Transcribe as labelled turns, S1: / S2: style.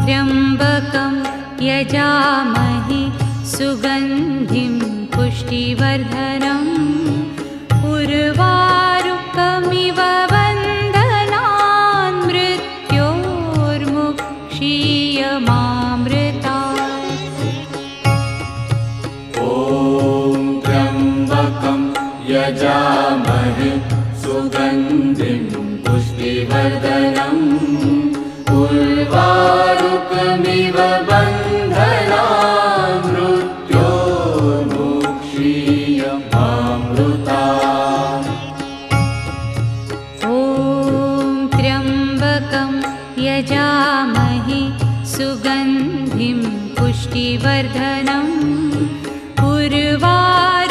S1: त्र्यम्बकं यजामहे सुगन्धिं पुष्टिवर्धनम् उर्वारुकमिव बन्धनान् मृत्योर्मुक्षीयमामृतात्।
S2: ॐ त्र्यम्बकं यजामहे सुगन्धिं पुष्टिवर्धनम् उर्वारुकमिव बन्धनान् मृत्योर्मुक्षीयमामृतात्।
S1: ॐ त्र्यम्बकं यजामहे सुगन्धिं पुष्टिवर्धनम् उर्वारुकमिव